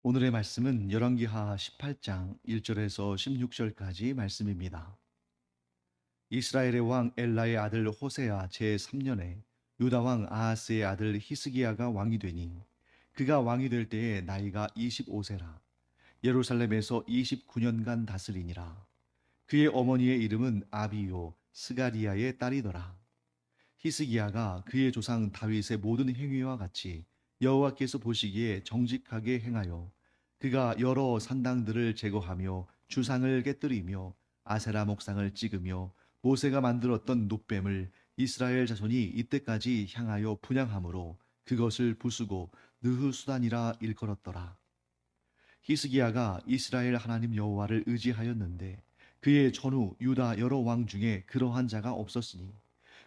오늘의 말씀은 열왕기하 18장 1절에서 16절까지 말씀입니다. 이스라엘의 왕 엘라의 아들 호세아 제3년에 유다 왕 아하스의 아들 히스기야가 왕이 되니 그가 왕이 될 때에 나이가 25세라. 예루살렘에서 29년간 다스리니라. 그의 어머니의 이름은 아비요 스가리야의 딸이더라. 히스기야가 그의 조상 다윗의 모든 행위와 같이 여호와께서 보시기에 정직하게 행하여 그가 여러 산당들을 제거하며 주상을 깨뜨리며 아세라 목상을 찍으며 모세가 만들었던 놋뱀을 이스라엘 자손이 이때까지 향하여 분향함으로 그것을 부수고 느흐수단이라 일컬었더라. 히스기야가 이스라엘 하나님 여호와를 의지하였는데 그의 전후 유다 여러 왕 중에 그러한 자가 없었으니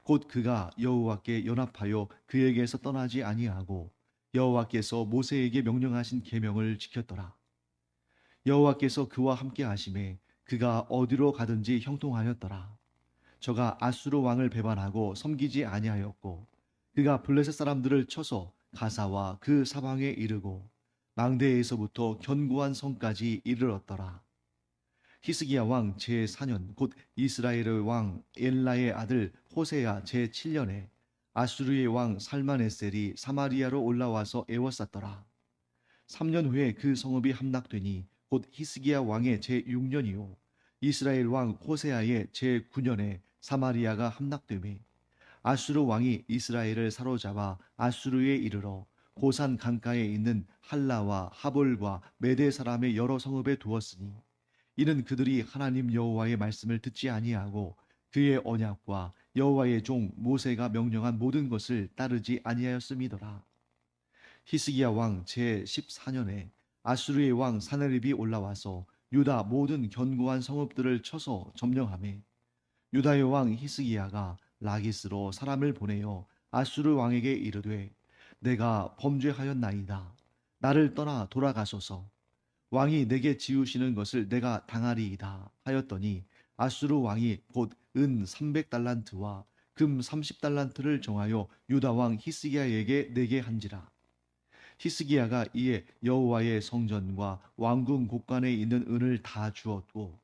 곧 그가 여호와께 연합하여 그에게서 떠나지 아니하고 여호와께서 모세에게 명령하신 계명을 지켰더라. 여호와께서 그와 함께 하심에 그가 어디로 가든지 형통하였더라. 저가 아수르 왕을 배반하고 섬기지 아니하였고 그가 블레셋 사람들을 쳐서 가사와 그 사방에 이르고 망대에서부터 견고한 성까지 이르렀더라. 히스기야 왕 제4년 곧 이스라엘의 왕 엘라의 아들 호세야 제7년에 아수르의 왕 살마네셀이 사마리아로 올라와서 애워쌌더라. 3년 후에 그 성읍이 함락되니 곧 히스기야 왕의 제6년이요 이스라엘 왕 호세아의 제9년에 사마리아가 함락되매 아수르 왕이 이스라엘을 사로잡아 아수르에 이르러 고산 강가에 있는 할라와 하볼과 메대 사람의 여러 성읍에 두었으니 이는 그들이 하나님 여호와의 말씀을 듣지 아니하고 그의 언약과 여호와의 종 모세가 명령한 모든 것을 따르지 아니하였음이더라. 히스기야 왕 제14년에 아수르의 왕 사네립이 올라와서 유다 모든 견고한 성읍들을 쳐서 점령하매 유다의 왕 히스기야가 라기스로 사람을 보내어 아수르 왕에게 이르되 내가 범죄하였나이다. 나를 떠나 돌아가소서. 왕이 내게 지우시는 것을 내가 당하리이다 하였더니 아수르 왕이 곧 은 300달란트와 금 30달란트를 정하여 유다 왕 히스기야에게 내게 한지라. 히스기야가 이에 여호와의 성전과 왕궁 곳간에 있는 은을 다 주었고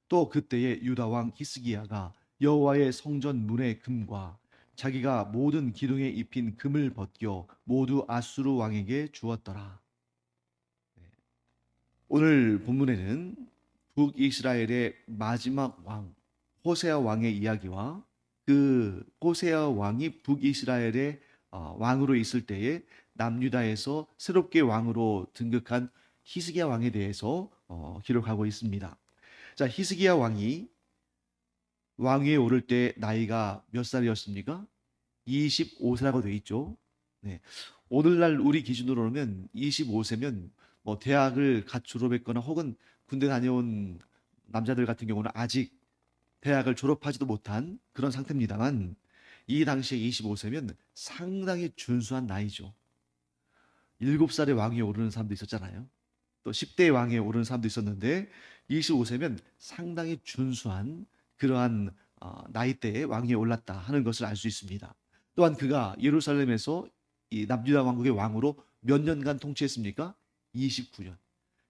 또 그때에 유다 왕 히스기야가 여호와의 성전 문의 금과 자기가 모든 기둥에 입힌 금을 벗겨 모두 아수르 왕에게 주었더라. 오늘 본문에는 북이스라엘의 마지막 왕 호세아 왕의 이야기와 그 호세아 왕이 북이스라엘의 왕으로 있을 때에 남유다에서 새롭게 왕으로 등극한 히스기야 왕에 대해서 기록하고 있습니다. 자, 히스기야 왕이 왕위에 오를 때 나이가 몇 살이었습니까? 25세라고 되어 있죠. 네. 오늘날 우리 기준으로는 25세면 뭐 대학을 갓 졸업했거나 혹은 군대 다녀온 남자들 같은 경우는 아직 대학을 졸업하지도 못한 그런 상태입니다만 이 당시에 25세면 상당히 준수한 나이죠. 7살에 왕위에 오르는 사람도 있었잖아요. 또 10대 왕위에 오르는 사람도 있었는데 25세면 상당히 준수한 그러한 나이대에 왕위에 올랐다 하는 것을 알 수 있습니다. 또한 그가 예루살렘에서 이 남유다 왕국의 왕으로 몇 년간 통치했습니까? 29년.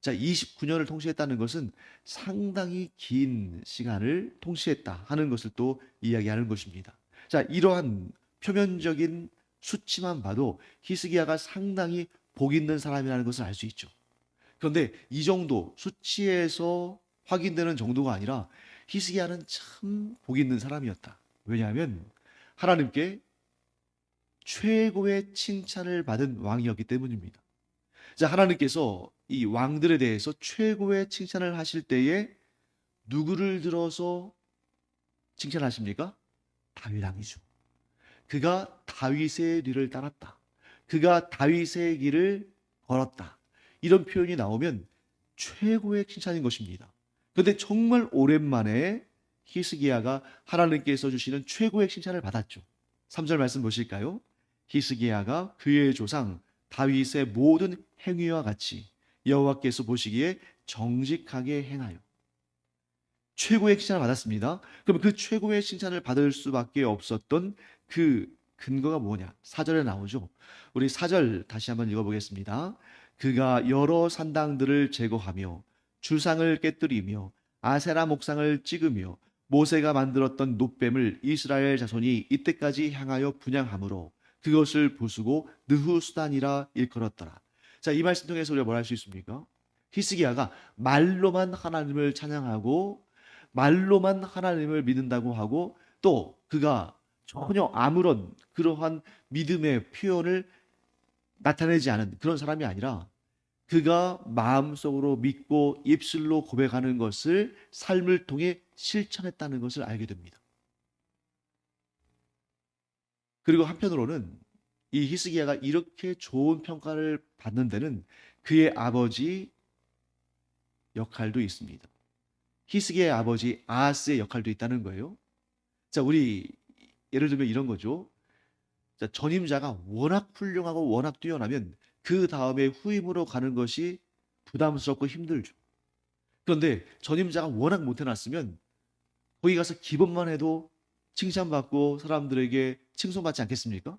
자, 29년을 통치했다는 것은 상당히 긴 시간을 통치했다 하는 것을 또 이야기하는 것입니다. 자, 이러한 표면적인 수치만 봐도 히스기야가 상당히 복 있는 사람이라는 것을 알 수 있죠. 그런데 이 정도 수치에서 확인되는 정도가 아니라 히스기야는 참 복 있는 사람이었다. 왜냐하면 하나님께 최고의 칭찬을 받은 왕이었기 때문입니다. 자, 하나님께서 이 왕들에 대해서 최고의 칭찬을 하실 때에 누구를 들어서 칭찬하십니까? 다윗 왕이죠. 그가 다윗의 뒤를 따랐다. 그가 다윗의 길을 걸었다. 이런 표현이 나오면 최고의 칭찬인 것입니다. 그런데 정말 오랜만에 히스기야가 하나님께서 주시는 최고의 칭찬을 받았죠. 3절 말씀 보실까요? 히스기야가 그의 조상 다윗의 모든 행위와 같이 여호와께서 보시기에 정직하게 행하여 최고의 칭찬을 받았습니다. 그럼 그 최고의 칭찬을 받을 수밖에 없었던 그 근거가 뭐냐? 4절에 나오죠. 우리 4절 다시 한번 읽어보겠습니다. 그가 여러 산당들을 제거하며 주상을 깨뜨리며 아세라 목상을 찍으며 모세가 만들었던 놋뱀을 이스라엘 자손이 이때까지 향하여 분향함으로 그것을 부수고 느후수단이라 일컬었더라. 자, 이 말씀 통해서 우리가 뭘 할 수 있습니까? 히스기야가 말로만 하나님을 찬양하고 말로만 하나님을 믿는다고 하고 또 그가 전혀 아무런 그러한 믿음의 표현을 나타내지 않은 그런 사람이 아니라 그가 마음속으로 믿고 입술로 고백하는 것을 삶을 통해 실천했다는 것을 알게 됩니다. 그리고 한편으로는 이 히스기야가 이렇게 좋은 평가를 받는 데는 그의 아버지 역할도 있습니다. 히스기야의 아버지 아하스의 역할도 있다는 거예요. 자, 우리 예를 들면 이런 거죠. 자, 전임자가 워낙 훌륭하고 워낙 뛰어나면 그 다음에 후임으로 가는 것이 부담스럽고 힘들죠. 그런데 전임자가 워낙 못해놨으면 거기 가서 기본만 해도 칭찬받고 사람들에게 칭송받지 않겠습니까?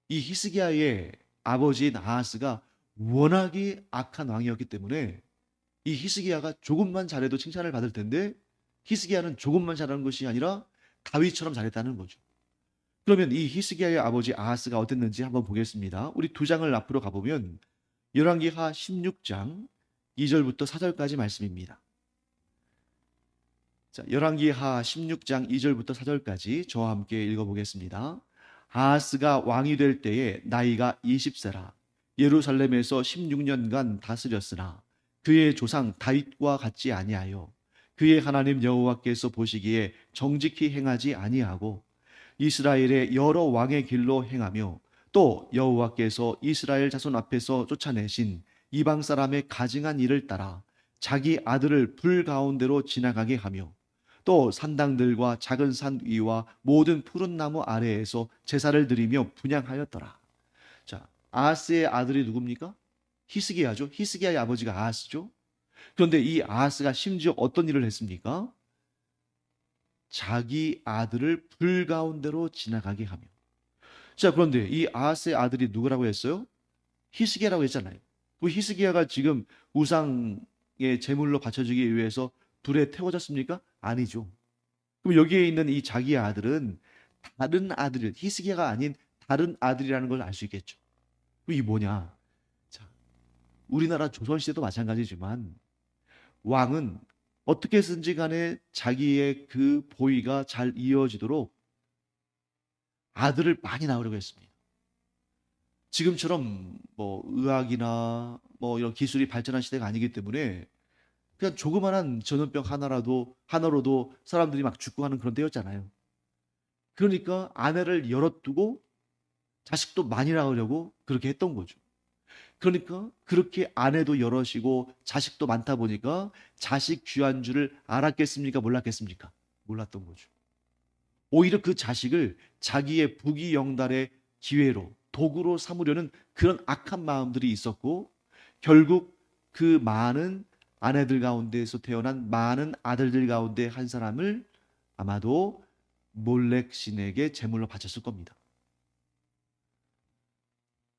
이 히스기야의 아버지인 아하스가 워낙이 악한 왕이었기 때문에 이 히스기야가 조금만 잘해도 칭찬을 받을 텐데 히스기야는 조금만 잘하는 것이 아니라 다윗처럼 잘했다는 거죠. 그러면 이 히스기야의 아버지 아하스가 어땠는지 한번 보겠습니다. 우리 두 장을 앞으로 가보면 열왕기하 16장 2절부터 4절까지 말씀입니다. 자, 열왕기하 16장 2절부터 4절까지 저와 함께 읽어보겠습니다. 아하스가 왕이 될 때에 나이가 20세라 예루살렘에서 16년간 다스렸으나 그의 조상 다윗과 같지 아니하여 그의 하나님 여호와께서 보시기에 정직히 행하지 아니하고 이스라엘의 여러 왕의 길로 행하며 또 여호와께서 이스라엘 자손 앞에서 쫓아내신 이방 사람의 가증한 일을 따라 자기 아들을 불 가운데로 지나가게 하며 또 산당들과 작은 산 위와 모든 푸른 나무 아래에서 제사를 드리며 분향하였더라. 자, 아하스의 아들이 누굽니까? 히스기야죠. 히스기야의 아버지가 아하스죠. 그런데 이 아하스가 심지어 어떤 일을 했습니까? 자기 아들을 불 가운데로 지나가게 하며. 자, 그런데 이 아하스의 아들이 누구라고 했어요? 히스기야라고 했잖아요. 그 히스기야가 지금 우상의 제물로 바쳐지기 위해서 불에 태워졌습니까? 아니죠. 그럼 여기에 있는 이 자기 아들은 다른 아들, 히스기야가 아닌 다른 아들이라는 걸 알 수 있겠죠. 이게 뭐냐? 자, 우리나라 조선시대도 마찬가지지만 왕은 어떻게든지 간에 자기의 그 보위가 잘 이어지도록 아들을 많이 낳으려고 했습니다. 지금처럼 뭐 의학이나 뭐 이런 기술이 발전한 시대가 아니기 때문에 그냥 조그만한 전염병 하나로도 사람들이 막 죽고 하는 그런 때였잖아요. 그러니까 아내를 열어두고 자식도 많이 낳으려고 그렇게 했던 거죠. 그러니까 그렇게 아내도 여럿이고 자식도 많다 보니까 자식 귀한 줄을 알았겠습니까? 몰랐겠습니까? 몰랐던 거죠. 오히려 그 자식을 자기의 부귀영달의 기회로 도구로 삼으려는 그런 악한 마음들이 있었고 결국 그 많은 아내들 가운데에서 태어난 많은 아들들 가운데 한 사람을 아마도 몰렉 신에게 제물로 바쳤을 겁니다.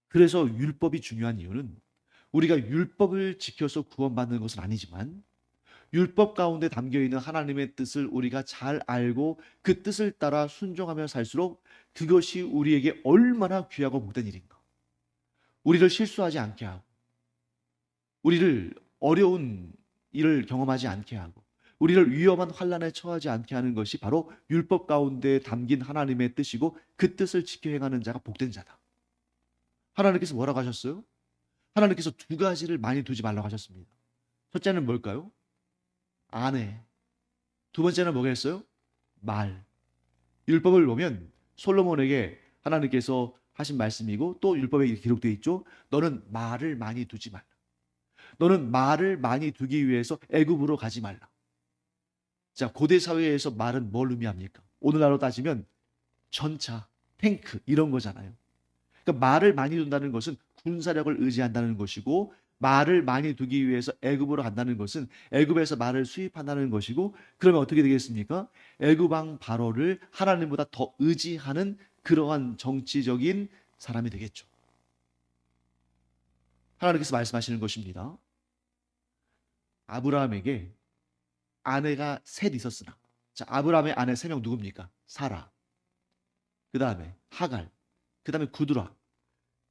그래서 율법이 중요한 이유는 우리가 율법을 지켜서 구원받는 것은 아니지만 율법 가운데 담겨 있는 하나님의 뜻을 우리가 잘 알고 그 뜻을 따라 순종하며 살수록 그것이 우리에게 얼마나 귀하고 복된 일인가. 우리를 실수하지 않게 하고 우리를 어려운 일을 경험하지 않게 하고 우리를 위험한 환난에 처하지 않게 하는 것이 바로 율법 가운데 담긴 하나님의 뜻이고 그 뜻을 지켜 행하는 자가 복된 자다. 하나님께서 뭐라고 하셨어요? 하나님께서 두 가지를 많이 두지 말라고 하셨습니다. 첫째는 뭘까요? 아내. 두 번째는 뭐겠어요? 말. 율법을 보면 솔로몬에게 하나님께서 하신 말씀이고 또 율법에 기록되어 있죠. 너는 말을 많이 두지 말라. 너는 말을 많이 두기 위해서 애굽으로 가지 말라. 자, 고대 사회에서 말은 뭘 의미합니까? 오늘날로 따지면 전차, 탱크 이런 거잖아요. 그러니까 말을 많이 둔다는 것은 군사력을 의지한다는 것이고 말을 많이 두기 위해서 애굽으로 간다는 것은 애굽에서 말을 수입한다는 것이고 그러면 어떻게 되겠습니까? 애굽 왕 바로를 하나님보다 더 의지하는 그러한 정치적인 사람이 되겠죠. 하나님께서 말씀하시는 것입니다. 아브라함에게 아내가 셋 있었으나, 자, 아브라함의 아내 세 명 누굽니까? 사라, 그 다음에 하갈, 그 다음에 구두라.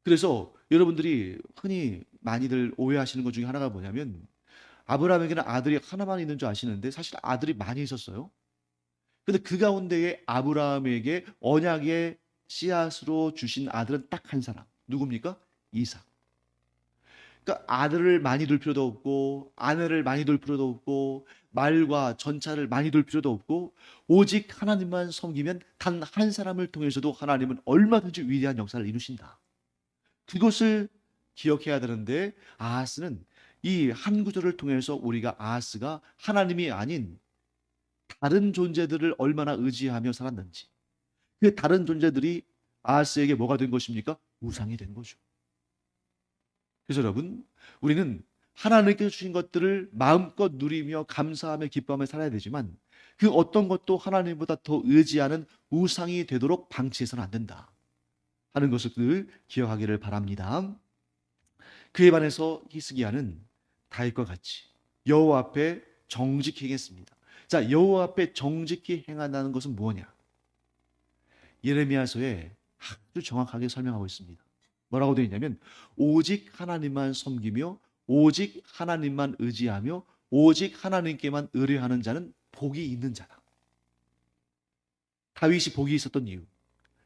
그래서 여러분들이 흔히 많이들 오해하시는 것 중에 하나가 뭐냐면, 아브라함에게는 아들이 하나만 있는 줄 아시는데 사실 아들이 많이 있었어요. 근데 그 가운데에 아브라함에게 언약의 씨앗으로 주신 아들은 딱 한 사람. 누굽니까? 이삭. 그러니까 아들을 많이 둘 필요도 없고, 아내를 많이 둘 필요도 없고, 말과 전차를 많이 둘 필요도 없고, 오직 하나님만 섬기면 단 한 사람을 통해서도 하나님은 얼마든지 위대한 역사를 이루신다. 그것을 기억해야 되는데, 아하스는 이 한 구절을 통해서 우리가 아하스가 하나님이 아닌 다른 존재들을 얼마나 의지하며 살았는지, 그 다른 존재들이 아하스에게 뭐가 된 것입니까? 우상이 된 거죠. 그래서 여러분, 우리는 하나님께서 주신 것들을 마음껏 누리며 감사하며 기뻐하며 살아야 되지만, 그 어떤 것도 하나님보다 더 의지하는 우상이 되도록 방치해서는 안 된다 하는 것을 늘 기억하기를 바랍니다. 그에 반해서 히스기야는 다윗과 같이 여호와 앞에 정직히 행했습니다. 자, 여호와 앞에 정직히 행한다는 것은 무엇이냐? 예레미야서에 아주 정확하게 설명하고 있습니다. 뭐라고 되어 있냐면, 오직 하나님만 섬기며 오직 하나님만 의지하며 오직 하나님께만 의뢰하는 자는 복이 있는 자다. 다윗이 복이 있었던 이유,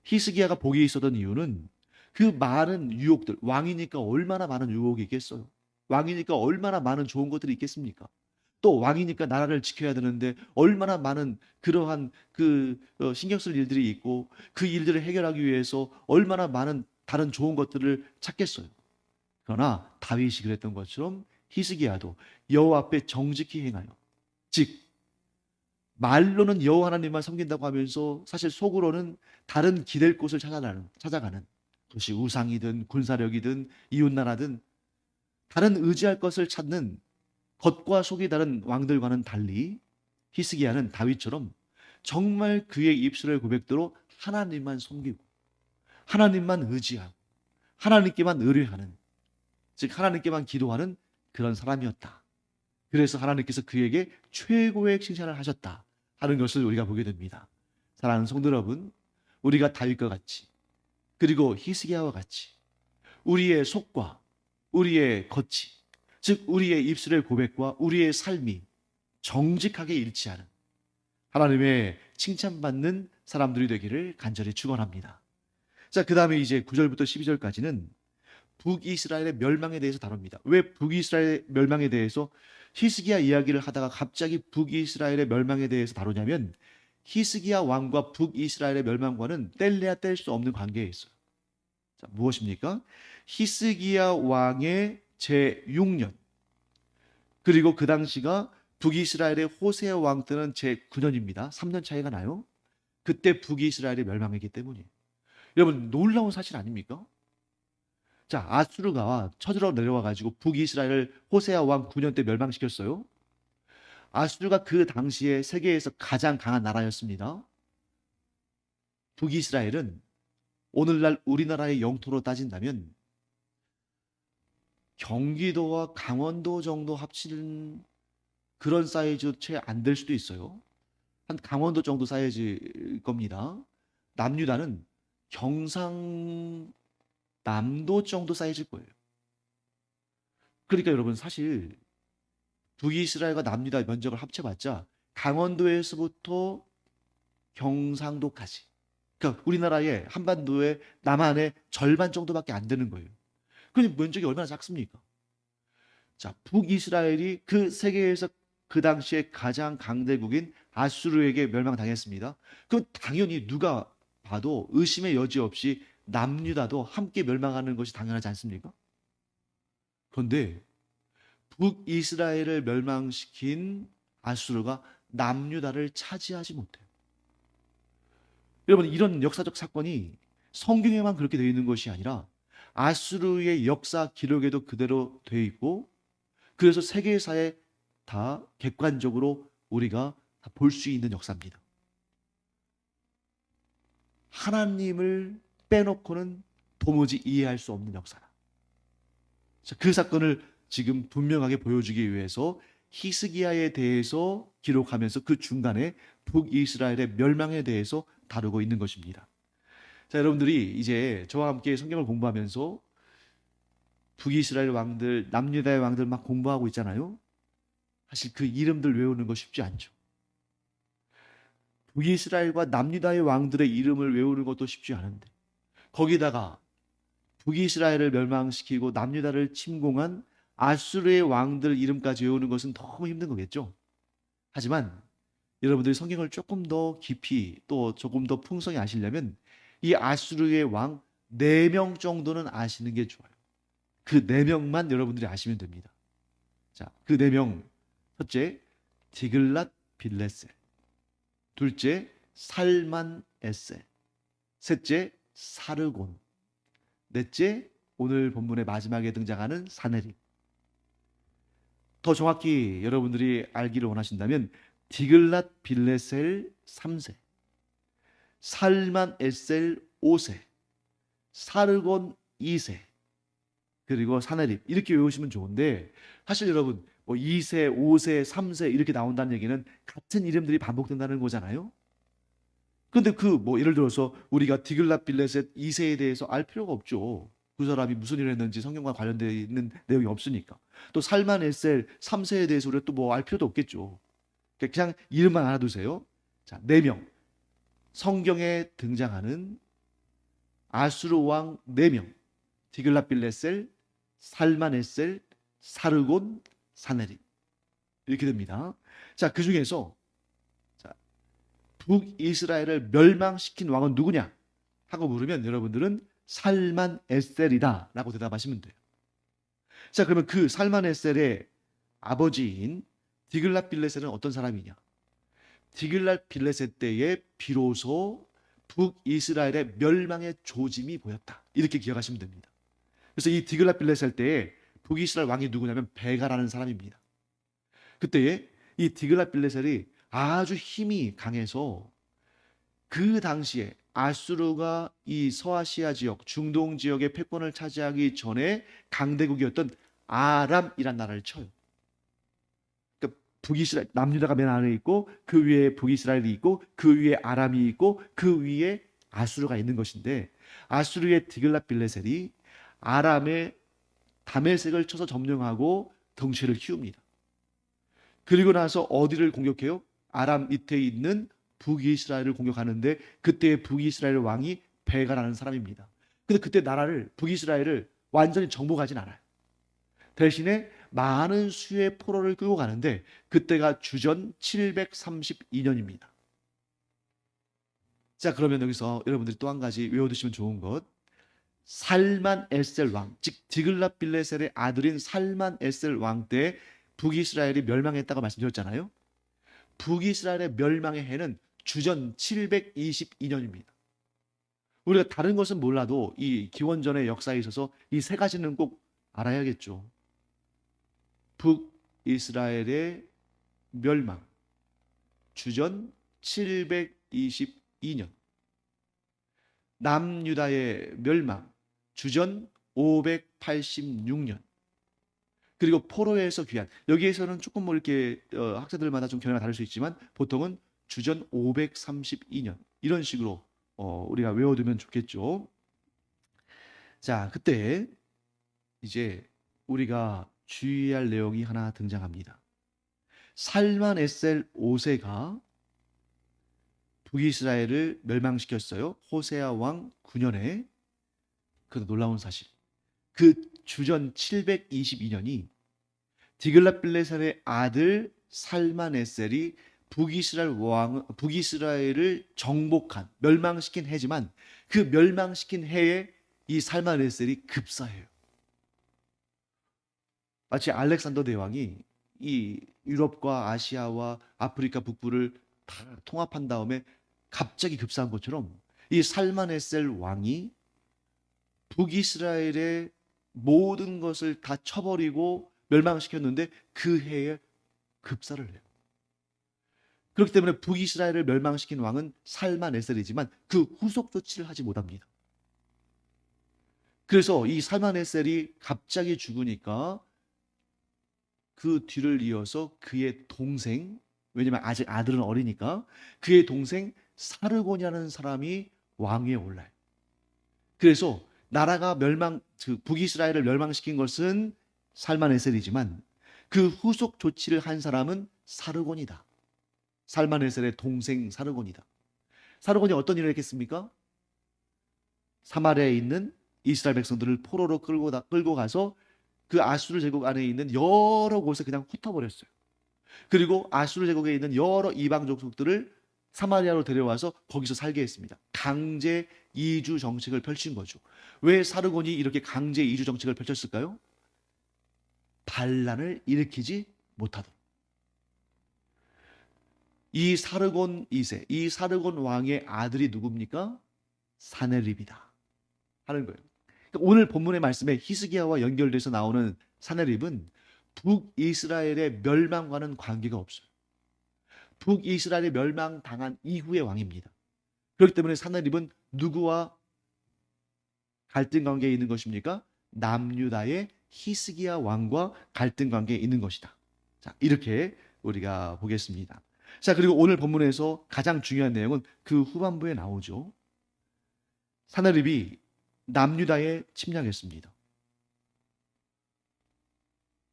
히스기야가 복이 있었던 이유는 그 많은 유혹들, 왕이니까 얼마나 많은 유혹이 있겠어요. 왕이니까 얼마나 많은 좋은 것들이 있겠습니까? 또 왕이니까 나라를 지켜야 되는데 얼마나 많은 그러한 신경 쓸 일들이 있고, 그 일들을 해결하기 위해서 얼마나 많은 다른 좋은 것들을 찾겠어요. 그러나 다윗이 그랬던 것처럼 히스기야도 여호와 앞에 정직히 행하여, 즉 말로는 여호와 하나님만 섬긴다고 하면서 사실 속으로는 다른 기댈 곳을 찾아가는, 그것이 우상이든 군사력이든 이웃나라든 다른 의지할 것을 찾는 겉과 속이 다른 왕들과는 달리 히스기야는 다윗처럼 정말 그의 입술의 고백대로 하나님만 섬기고 하나님만 의지하고 하나님께만 의뢰하는, 즉 하나님께만 기도하는 그런 사람이었다. 그래서 하나님께서 그에게 최고의 칭찬을 하셨다 하는 것을 우리가 보게 됩니다. 사랑하는 성도 여러분, 우리가 다윗과 같이, 그리고 히스기야와 같이 우리의 속과 우리의 겉이, 즉 우리의 입술의 고백과 우리의 삶이 정직하게 일치하는 하나님의 칭찬받는 사람들이 되기를 간절히 축원합니다. 자, 그 다음에 이제 9절부터 12절까지는 북이스라엘의 멸망에 대해서 다룹니다. 왜 북이스라엘의 멸망에 대해서 히스기야 이야기를 하다가 갑자기 북이스라엘의 멸망에 대해서 다루냐면, 히스기야 왕과 북이스라엘의 멸망과는 뗄래야 뗄 수 없는 관계에 있어요. 자, 무엇입니까? 히스기야 왕의 제6년, 그리고 그 당시가 북이스라엘의 호세아 왕 때는 제9년입니다. 3년 차이가 나요. 그때 북이스라엘이 멸망했기 때문이에요. 여러분, 놀라운 사실 아닙니까? 자, 아수르가 쳐들어 내려와 가지고 북이스라엘을 호세아 왕 9년 때 멸망시켰어요. 아수르가 그 당시에 세계에서 가장 강한 나라였습니다. 북이스라엘은 오늘날 우리나라의 영토로 따진다면 경기도와 강원도 정도 합치는 그런 사이즈 채 안 될 수도 있어요. 한 강원도 정도 사이즈일 겁니다. 남유다는 경상남도 정도 사이즈일 거예요. 그러니까 여러분, 사실 북이스라엘과 남유다 면적을 합쳐봤자 강원도에서부터 경상도까지, 그러니까 우리나라의 한반도의 남한의 절반 정도밖에 안 되는 거예요. 그럼 면적이 얼마나 작습니까? 자, 북이스라엘이 그 세계에서 그 당시에 가장 강대국인 아수르에게 멸망당했습니다. 그럼 당연히 누가 봐도 의심의 여지 없이 남유다도 함께 멸망하는 것이 당연하지 않습니까? 그런데 북이스라엘을 멸망시킨 아수르가 남유다를 차지하지 못해요. 여러분, 이런 역사적 사건이 성경에만 그렇게 되어 있는 것이 아니라 아수르의 역사 기록에도 그대로 되어 있고, 그래서 세계사에 다 객관적으로 우리가 볼 수 있는 역사입니다. 하나님을 빼놓고는 도무지 이해할 수 없는 역사다. 자, 그 사건을 지금 분명하게 보여주기 위해서 히스기야에 대해서 기록하면서 그 중간에 북이스라엘의 멸망에 대해서 다루고 있는 것입니다. 자, 여러분들이 이제 저와 함께 성경을 공부하면서 북이스라엘 왕들, 남유다의 왕들 막 공부하고 있잖아요. 사실 그 이름들 외우는 거 쉽지 않죠. 북이스라엘과 남유다의 왕들의 이름을 외우는 것도 쉽지 않은데 거기다가 북이스라엘을 멸망시키고 남유다를 침공한 아수르의 왕들 이름까지 외우는 것은 너무 힘든 거겠죠. 하지만 여러분들이 성경을 조금 더 깊이 또 조금 더 풍성히 아시려면 이 아수르의 왕 4명 정도는 아시는 게 좋아요. 그 4명만 여러분들이 아시면 됩니다. 자, 그 4명. 첫째, 디글랏 빌레셀. 둘째, 살만 에셀. 셋째, 사르곤. 넷째, 오늘 본문의 마지막에 등장하는 사네립. 더 정확히 여러분들이 알기를 원하신다면 디글랏 빌레셀 3세, 살만 에셀 5세, 사르곤 2세, 그리고 사네립 이렇게 외우시면 좋은데 사실 여러분 뭐 2세, 5세, 3세 이렇게 나온다는 얘기는 같은 이름들이 반복된다는 거잖아요. 근데 그 뭐 예를 들어서 우리가 디글랏 빌레셋 2세에 대해서 알 필요가 없죠. 그 사람이 무슨 일을 했는지 성경과 관련되어 있는 내용이 없으니까. 또 살만 에셀 3세에 대해서 우리가 또 뭐 알 필요도 없겠죠. 그냥 이름만 알아두세요. 자, 4명. 성경에 등장하는 아수르 왕 4명. 디글랏 빌레셀, 살만 에셀, 사르곤, 사네립. 이렇게 됩니다. 자, 그 중에서 북이스라엘을 멸망시킨 왕은 누구냐? 하고 물으면 여러분들은 살만 에셀이다 라고 대답하시면 돼요. 자, 그러면 그 살만 에셀의 아버지인 디글랏 빌레셋은 어떤 사람이냐? 디글랏 빌레셋 때에 비로소 북이스라엘의 멸망의 조짐이 보였다. 이렇게 기억하시면 됩니다. 그래서 이 디글랏 빌레셋 때에 북이스라엘 왕이 누구냐면 베가라는 사람입니다. 그때에 이 디글랏 빌레셋이 아주 힘이 강해서 그 당시에 아수르가 이 서아시아 지역, 중동 지역의 패권을 차지하기 전에 강대국이었던 아람이란 나라를 쳐요. 그러니까 북이스라엘, 남유다가 맨 안에 있고 그 위에 북이스라엘이 있고 그 위에 아람이 있고 그 위에 아수르가 있는 것인데 아수르의 디글랏 빌레셀이 아람의 다메섹을 쳐서 점령하고 덩치를 키웁니다. 그리고 나서 어디를 공격해요? 아람 밑에 있는 북이스라엘을 공격하는데 그때의 북이스라엘 왕이 베가라는 사람입니다. 근데 그때 나라를 북이스라엘을 완전히 정복하진 않아요. 대신에 많은 수의 포로를 끌고 가는데 그때가 주전 732년입니다. 자, 그러면 여기서 여러분들이 또 한 가지 외워두시면 좋은 것. 살만 에셀 왕, 즉 디글랏 빌레셀의 아들인 살만 에셀 왕 때 북이스라엘이 멸망했다고 말씀드렸잖아요. 북이스라엘의 멸망의 해는 주전 722년입니다. 우리가 다른 것은 몰라도 이 기원전의 역사에 있어서 이 3가지는 꼭 알아야겠죠. 북이스라엘의 멸망, 주전 722년. 남유다의 멸망, 주전 586년. 그리고 포로에서 귀환. 여기에서는 조금 뭐 이렇게 학자들마다 좀 견해가 다를 수 있지만 보통은 주전 532년 이런 식으로 우리가 외워두면 좋겠죠. 자, 그때 이제 우리가 주의할 내용이 하나 등장합니다. 살만 에셀 5세가 북이스라엘을 멸망시켰어요. 호세아 왕 9년에. 그 놀라운 사실. 그 주전 722년이 디글랏 빌레셀의 아들 살만 에셀이 북이스라엘을 정복한 멸망시킨 해지만 그 멸망시킨 해에 이 살만 에셀이 급사해요. 마치 알렉산더 대왕이 이 유럽과 아시아와 아프리카 북부를 다 통합한 다음에 갑자기 급사한 것처럼 이 살만 에셀 왕이 북이스라엘의 모든 것을 다 쳐버리고 멸망시켰는데 그 해에 급사를 해요. 그렇기 때문에 북이스라엘을 멸망시킨 왕은 살만 에셀이지만 그 후속 조치를 하지 못합니다. 그래서 이 살마네셀이 갑자기 죽으니까 그 뒤를 이어서 그의 동생, 왜냐면 아직 아들은 어리니까 그의 동생 사르곤이라는 사람이 왕위에 올라요. 그래서 나라가 북이스라엘을 멸망시킨 것은 살마네셀이지만 그 후속 조치를 한 사람은 사르곤이다. 살마네셀의 동생 사르곤이다. 사르곤이 어떤 일을 했겠습니까? 사마리아에 있는 이스라엘 백성들을 포로로 끌고 가서 그 아수르 제국 안에 있는 여러 곳에 그냥 흩어버렸어요. 그리고 아수르 제국에 있는 여러 이방 족속들을 사마리아로 데려와서 거기서 살게 했습니다. 강제 이주 정책을 펼친 거죠. 왜 사르곤이 이렇게 강제 이주 정책을 펼쳤을까요? 반란을 일으키지 못하도록. 이 사르곤 2세, 이 사르곤 왕의 아들이 누굽니까? 사네립이다 하는 거예요. 그러니까 오늘 본문의 말씀에 히스기야와 연결돼서 나오는 사네립은 북이스라엘의 멸망과는 관계가 없어요. 북이스라엘이 멸망당한 이후의 왕입니다. 그렇기 때문에 사네립은 누구와 갈등 관계에 있는 것입니까? 남유다의 히스기야 왕과 갈등 관계에 있는 것이다. 자, 이렇게 우리가 보겠습니다. 자, 그리고 오늘 본문에서 가장 중요한 내용은 그 후반부에 나오죠. 사네립이 남유다에 침략했습니다.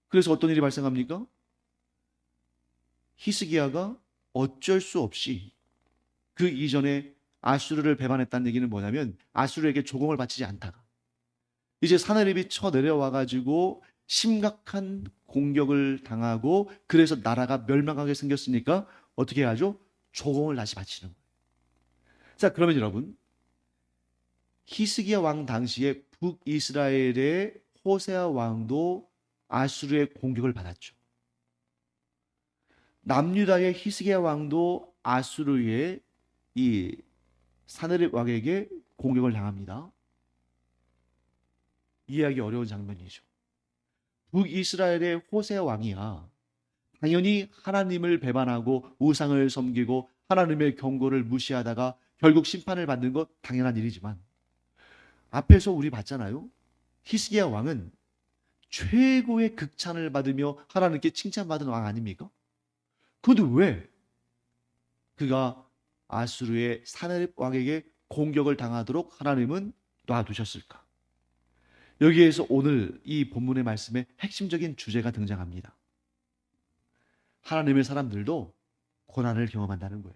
그래서 어떤 일이 발생합니까? 히스기야가 어쩔 수 없이 그 이전에 아수르를 배반했다는 얘기는 뭐냐면 아수르에게 조공을 바치지 않다가 이제 사네립이 쳐내려와가지고 심각한 공격을 당하고 그래서 나라가 멸망하게 생겼으니까 어떻게 하죠? 조공을 다시 바치는 거예요. 자, 그러면 여러분, 히스기야 왕 당시에 북이스라엘의 호세아 왕도 아수르의 공격을 받았죠. 남유다의 히스기야 왕도 아수르의 이 사네립 왕에게 공격을 당합니다. 이해하기 어려운 장면이죠. 북이스라엘의 호세아 왕이야 당연히 하나님을 배반하고 우상을 섬기고 하나님의 경고를 무시하다가 결국 심판을 받는 것 당연한 일이지만 앞에서 우리 봤잖아요. 히스기야 왕은 최고의 극찬을 받으며 하나님께 칭찬받은 왕 아닙니까? 그런데 왜 그가 아수르의 사네립 왕에게 공격을 당하도록 하나님은 놔두셨을까? 여기에서 오늘 이 본문의 말씀에 핵심적인 주제가 등장합니다. 하나님의 사람들도 고난을 경험한다는 거예요.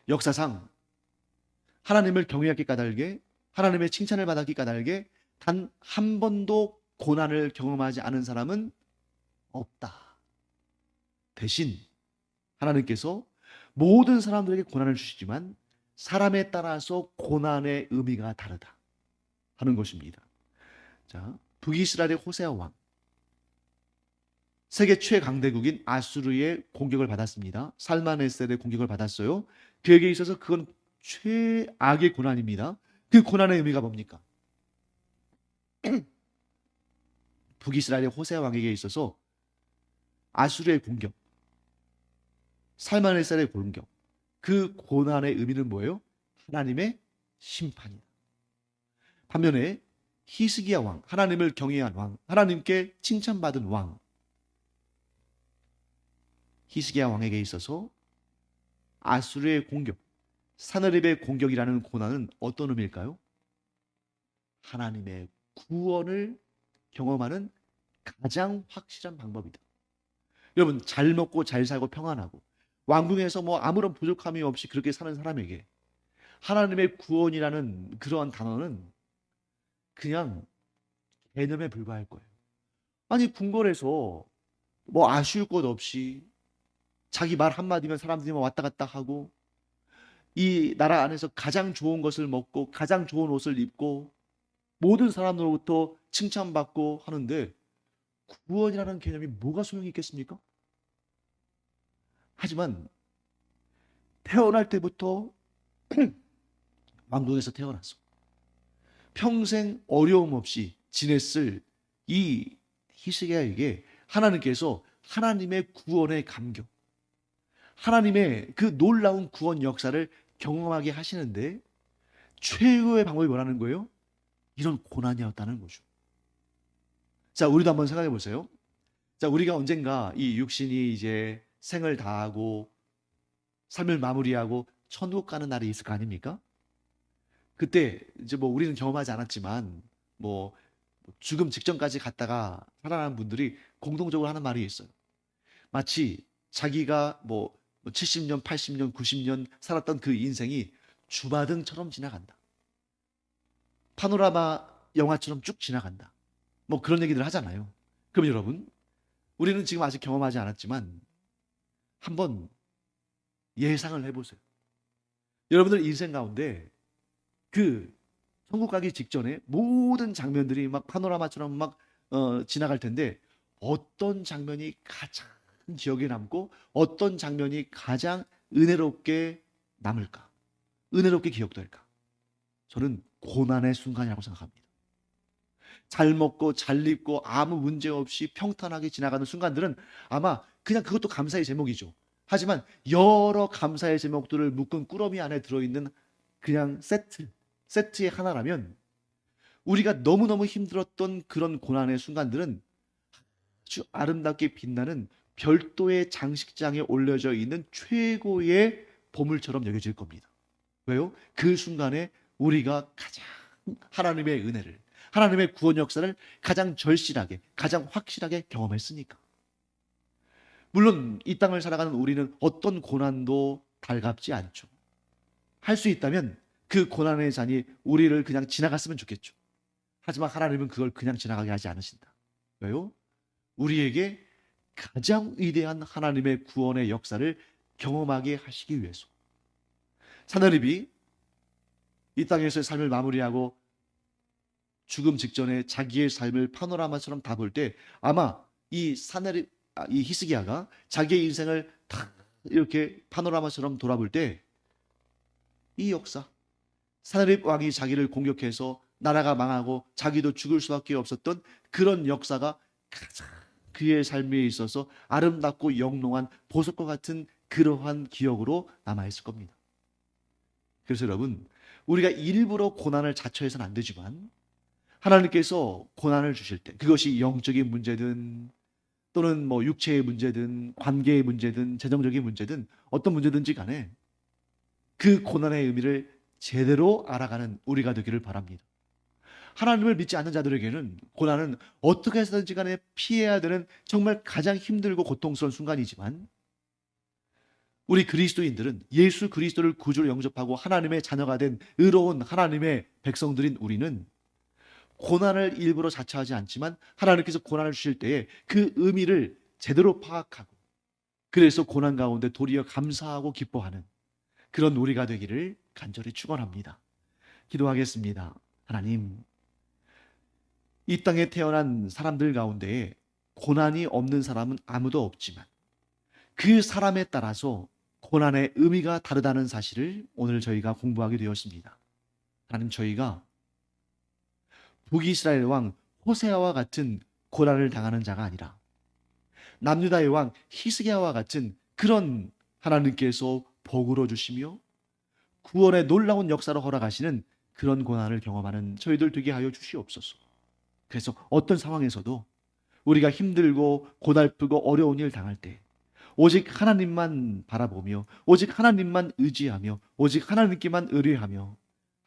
역사상 하나님을 경외하기 까닭에 하나님의 칭찬을 받았기 까닭에 단 한 번도 고난을 경험하지 않은 사람은 없다. 대신 하나님께서 모든 사람들에게 고난을 주시지만 사람에 따라서 고난의 의미가 다르다 하는 것입니다. 자, 북이스라엘의 호세아 왕, 세계 최강대국인 아수르의 공격을 받았습니다. 살마네셀의 공격을 받았어요. 그에게 있어서 그건 최악의 고난입니다. 그 고난의 의미가 뭡니까? 북이스라엘의 호세아 왕에게 있어서 아수르의 공격, 살마네셀의 공격, 그 고난의 의미는 뭐예요? 하나님의 심판이다. 반면에 히스기야 왕, 하나님을 경외한 왕, 하나님께 칭찬받은 왕, 히스기야 왕에게 있어서 아수르의 공격, 사네립의 공격이라는 고난은 어떤 의미일까요? 하나님의 구원을 경험하는 가장 확실한 방법이다. 여러분, 잘 먹고 잘 살고 평안하고 왕궁에서 뭐 아무런 부족함이 없이 그렇게 사는 사람에게 하나님의 구원이라는 그러한 단어는 그냥 개념에 불과할 거예요. 아니, 궁궐에서 뭐 아쉬울 것 없이 자기 말 한마디면 사람들이 왔다 갔다 하고 이 나라 안에서 가장 좋은 것을 먹고 가장 좋은 옷을 입고 모든 사람들로부터 칭찬받고 하는데 구원이라는 개념이 뭐가 소용이 있겠습니까? 하지만 태어날 때부터 왕궁에서 태어났어. 평생 어려움 없이 지냈을 이 히스기야에게 하나님께서 하나님의 구원의 감격, 하나님의 그 놀라운 구원 역사를 경험하게 하시는데 최고의 방법이 뭐라는 거예요? 이런 고난이었다는 거죠. 자, 우리도 한번 생각해 보세요. 자, 우리가 언젠가 이 육신이 이제 생을 다하고 삶을 마무리하고 천국 가는 날이 있을 거 아닙니까? 그때 이제 뭐 우리는 경험하지 않았지만 뭐 죽음 직전까지 갔다가 살아난 분들이 공통적으로 하는 말이 있어요. 마치 자기가 뭐 70년, 80년, 90년 살았던 그 인생이 주마등처럼 지나간다. 파노라마 영화처럼 쭉 지나간다. 뭐 그런 얘기들 하잖아요. 그럼 여러분, 우리는 지금 아직 경험하지 않았지만 한번 예상을 해보세요. 여러분들 인생 가운데 그 천국 가기 직전에 모든 장면들이 막 파노라마처럼 막 지나갈 텐데 어떤 장면이 가장 기억에 남고 어떤 장면이 가장 은혜롭게 남을까? 은혜롭게 기억될까? 저는 고난의 순간이라고 생각합니다. 잘 먹고 잘 입고 아무 문제 없이 평탄하게 지나가는 순간들은 아마 그냥 그것도 감사의 제목이죠. 하지만 여러 감사의 제목들을 묶은 꾸러미 안에 들어있는 그냥 세트의 하나라면 우리가 너무너무 힘들었던 그런 고난의 순간들은 아주 아름답게 빛나는 별도의 장식장에 올려져 있는 최고의 보물처럼 여겨질 겁니다. 왜요? 그 순간에 우리가 가장 하나님의 은혜를, 하나님의 구원 역사를 가장 절실하게, 가장 확실하게 경험했으니까. 물론 이 땅을 살아가는 우리는 어떤 고난도 달갑지 않죠. 할 수 있다면 그 고난의 잔이 우리를 그냥 지나갔으면 좋겠죠. 하지만 하나님은 그걸 그냥 지나가게 하지 않으신다. 왜요? 우리에게 가장 위대한 하나님의 구원의 역사를 경험하게 하시기 위해서. 사내립이 이 땅에서의 삶을 마무리하고 죽음 직전에 자기의 삶을 파노라마처럼 다 볼 때 아마 이 히스기야가 자기의 인생을 다 이렇게 파노라마처럼 돌아볼 때 이 역사, 사내립 왕이 자기를 공격해서 나라가 망하고 자기도 죽을 수밖에 없었던 그런 역사가 가장 그의 삶에 있어서 아름답고 영롱한 보석과 같은 그러한 기억으로 남아있을 겁니다. 그래서 여러분, 우리가 일부러 고난을 자처해서는 안 되지만 하나님께서 고난을 주실 때 그것이 영적인 문제든 또는 뭐 육체의 문제든 관계의 문제든 재정적인 문제든 어떤 문제든지 간에 그 고난의 의미를 제대로 알아가는 우리가 되기를 바랍니다. 하나님을 믿지 않는 자들에게는 고난은 어떻게 해서든지 간에 피해야 되는 정말 가장 힘들고 고통스러운 순간이지만 우리 그리스도인들은 예수 그리스도를 구주로 영접하고 하나님의 자녀가 된 의로운 하나님의 백성들인 우리는 고난을 일부러 자처하지 않지만 하나님께서 고난을 주실 때에 그 의미를 제대로 파악하고 그래서 고난 가운데 도리어 감사하고 기뻐하는 그런 우리가 되기를 간절히 축원합니다. 기도하겠습니다. 하나님, 이 땅에 태어난 사람들 가운데 고난이 없는 사람은 아무도 없지만 그 사람에 따라서 고난의 의미가 다르다는 사실을 오늘 저희가 공부하게 되었습니다. 하나님, 저희가 북이스라엘 왕 호세아와 같은 고난을 당하는 자가 아니라 남유다의 왕 히스기야와 같은 그런 하나님께서 복으로 주시며 구원의 놀라운 역사를 허락하시는 그런 고난을 경험하는 저희들 되게 하여 주시옵소서. 그래서 어떤 상황에서도 우리가 힘들고 고달프고 어려운 일 당할 때 오직 하나님만 바라보며 오직 하나님만 의지하며 오직 하나님께만 의뢰하며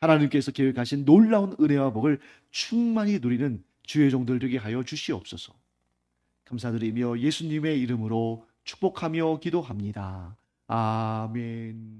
하나님께서 계획하신 놀라운 은혜와 복을 충만히 누리는 주의 종들 되게 하여 주시옵소서. 감사드리며 예수님의 이름으로 축복하며 기도합니다. 아멘.